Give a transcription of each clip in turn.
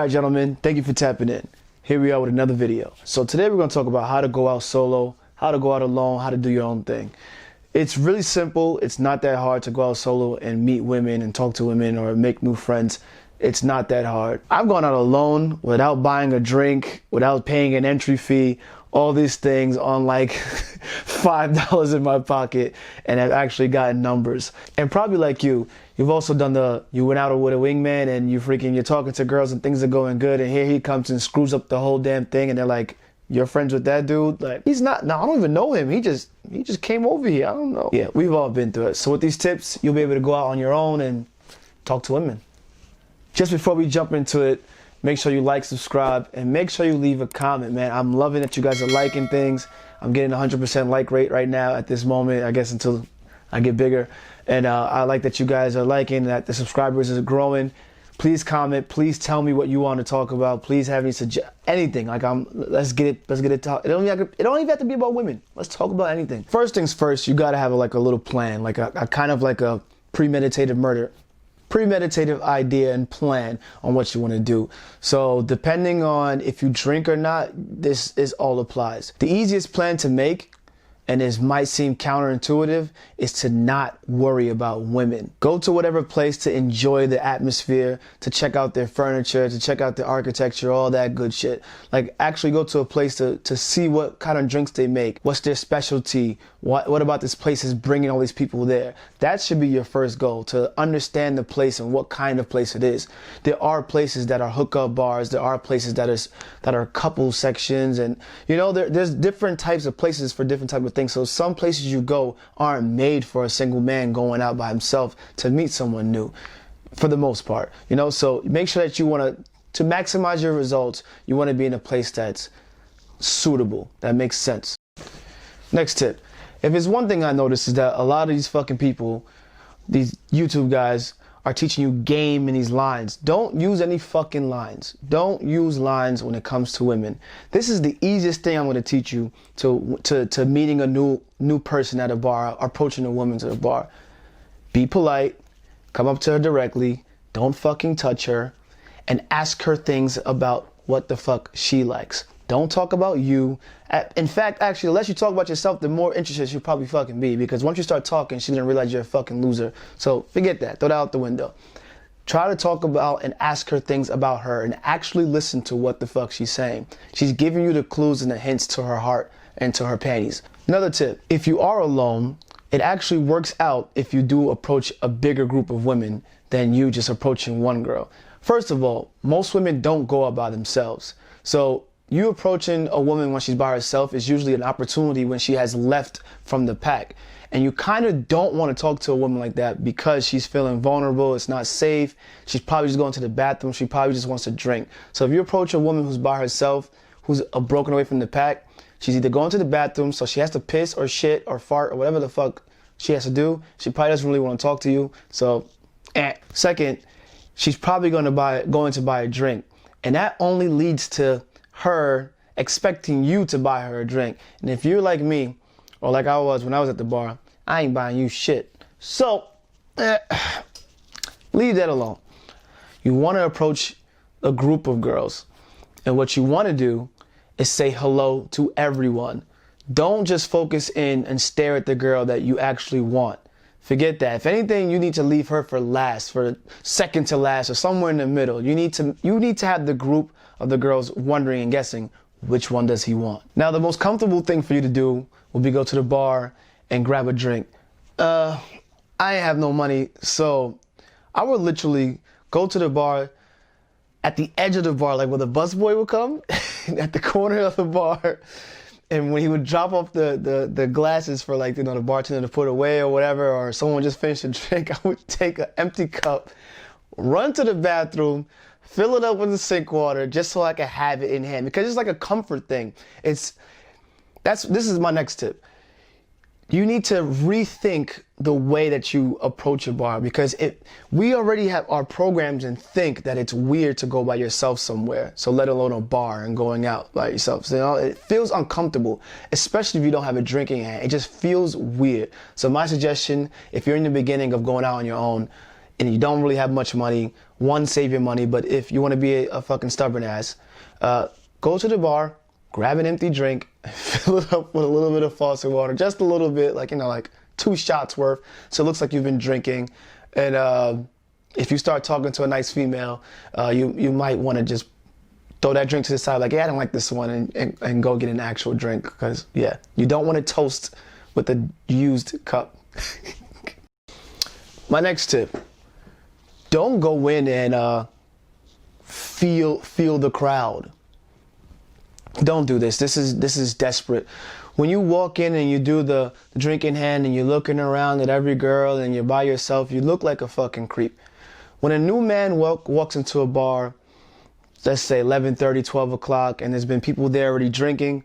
Alright gentlemen, thank you for tapping in. Here we are with another video. So today we're going to talk about how to go out solo, how to go out alone, how to do your own thing. It's really simple. It's not that hard to go out solo and meet women and talk to women or make new friends. It's not that hard. I've gone out alone without buying a drink, without paying an entry fee, all these things on like $5 in my pocket, and I've actually gotten numbers. And probably like you've also done you went out with a wingman and you're talking to girls and things are going good, and here he comes and screws up the whole damn thing, and they're like, you're friends with that dude? Like, he's not. No, I don't even know him. He just came over here. I don't know. Yeah, we've all been through it. So with these tips, you'll be able to go out on your own and talk to women. Just before we jump into it, make sure you like, subscribe, and make sure you leave a comment, man. I'm loving that you guys are liking things. I'm getting 100% like rate right now at this moment, I guess until I get bigger. And I like that you guys are liking, that the subscribers is growing. Please comment. Please tell me what you want to talk about. Please have any anything. Like let's get it talk. It don't even have to be about women. Let's talk about anything. First things first, you gotta have a little plan, like a kind of like a premeditated idea and plan on what you want to do. So depending on if you drink or not, this is all applies. The easiest plan to make, and it might seem counterintuitive, is to not worry about women. Go to whatever place to enjoy the atmosphere, to check out their furniture, to check out the architecture, all that good shit. Like actually go to a place to see what kind of drinks they make, what's their specialty, what about this place is bringing all these people there. That should be your first goal, to understand the place and what kind of place it is. There are places that are hookup bars, there are places that are couple sections, and you know, there's different types of places for different types of things. So some places you go aren't made for a single man going out by himself to meet someone new, for the most part, you know. So make sure that you want to maximize your results. You want to be in a place that's suitable, that makes sense. Next tip. If there's one thing I noticed, is that a lot of these fucking people, these YouTube guys, are teaching you game in these lines. Don't use any fucking lines. Don't use lines when it comes to women. This is the easiest thing I'm going to teach you to meeting a new person at a bar, approaching a woman to the bar. Be polite, come up to her directly, don't fucking touch her, and ask her things about what the fuck she likes. Don't talk about you. In fact, actually, the less you talk about yourself, the more interested she'll probably fucking be, because once you start talking, she's gonna realize you're a fucking loser. So forget that. Throw that out the window. Try to talk about and ask her things about her and actually listen to what the fuck she's saying. She's giving you the clues and the hints to her heart and to her panties. Another tip, if you are alone, it actually works out if you do approach a bigger group of women than you just approaching one girl. First of all, most women don't go out by themselves. So you approaching a woman when she's by herself is usually an opportunity when she has left from the pack. And you kind of don't want to talk to a woman like that because she's feeling vulnerable, it's not safe, she's probably just going to the bathroom, she probably just wants to drink. So if you approach a woman who's by herself, who's broken away from the pack, she's either going to the bathroom, so she has to piss or shit or fart or whatever the fuck she has to do. She probably doesn't really want to talk to you. So, second, she's probably going to buy a drink. And that only leads to her expecting you to buy her a drink. And if you're like me, or like I was when I was at the bar, I ain't buying you shit. So, leave that alone. You want to approach a group of girls, and what you want to do is say hello to everyone. Don't just focus in and stare at the girl that you actually want. Forget that. If anything, you need to leave her for last, for second to last, or somewhere in the middle. You need to have the group of the girls wondering and guessing, which one does he want? Now, the most comfortable thing for you to do will be go to the bar and grab a drink. I have no money, so I would literally go to the bar, at the edge of the bar, like where the busboy would come, at the corner of the bar. And when he would drop off the glasses for, like, you know, the bartender to put away or whatever, or someone just finished a drink, I would take an empty cup, run to the bathroom, fill it up with the sink water just so I could have it in hand, because it's like a comfort thing. This is my next tip. You need to rethink the way that you approach a bar, because we already have our programs and think that it's weird to go by yourself somewhere, so let alone a bar and going out by yourself. So, you know, it feels uncomfortable, especially if you don't have a drink in hand. It just feels weird. So my suggestion, if you're in the beginning of going out on your own, and you don't really have much money, one, save your money, but if you want to be a fucking stubborn ass, go to the bar, grab an empty drink, fill it up with a little bit of faucet water, just a little bit, like, you know, like 2 shots worth, so it looks like you've been drinking. And if you start talking to a nice female, you might want to just throw that drink to the side, like, yeah, I don't like this one, and go get an actual drink, because, yeah, you don't want to toast with a used cup. My next tip, don't go in and feel the crowd. Don't do this. This is desperate. When you walk in and you do the drink in hand and you're looking around at every girl and you're by yourself, you look like a fucking creep. When a new man walks into a bar, let's say 11:30, 12 o'clock, and there's been people there already drinking,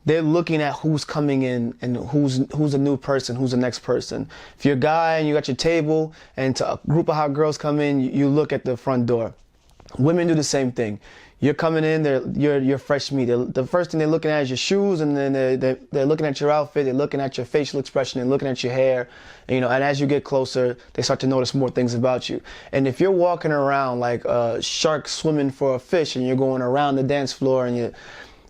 they're looking at who's coming in and who's a new person, who's the next person. If you're a guy and you got your table and to a group of hot girls come in, you look at the front door. Women do the same thing. You're coming in, you're fresh meat. The first thing they're looking at is your shoes, and then they're looking at your outfit, they're looking at your facial expression, they're looking at your hair, and, you know, and as you get closer, they start to notice more things about you. And if you're walking around like a shark swimming for a fish, and you're going around the dance floor, and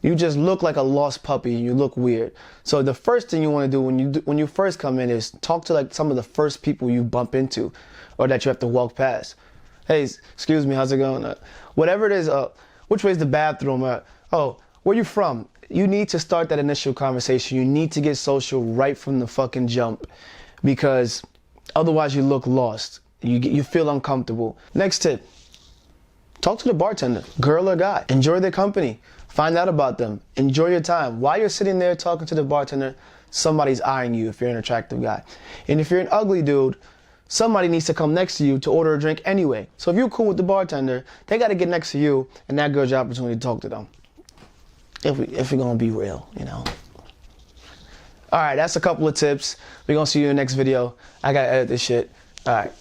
you just look like a lost puppy, and you look weird. So the first thing you want to do when you first come in is talk to like some of the first people you bump into, or that you have to walk past. Hey, excuse me, how's it going? Whatever it is, which way's the bathroom? Oh, where you from? You need to start that initial conversation. You need to get social right from the fucking jump, because otherwise you look lost. You feel uncomfortable. Next tip, talk to the bartender, girl or guy. Enjoy their company. Find out about them. Enjoy your time. While you're sitting there talking to the bartender, somebody's eyeing you if you're an attractive guy. And if you're an ugly dude, somebody needs to come next to you to order a drink anyway. So if you're cool with the bartender, they got to get next to you, and that gives you opportunity to talk to them. If we're going to be real, you know. All right, that's a couple of tips. We're going to see you in the next video. I got to edit this shit. All right.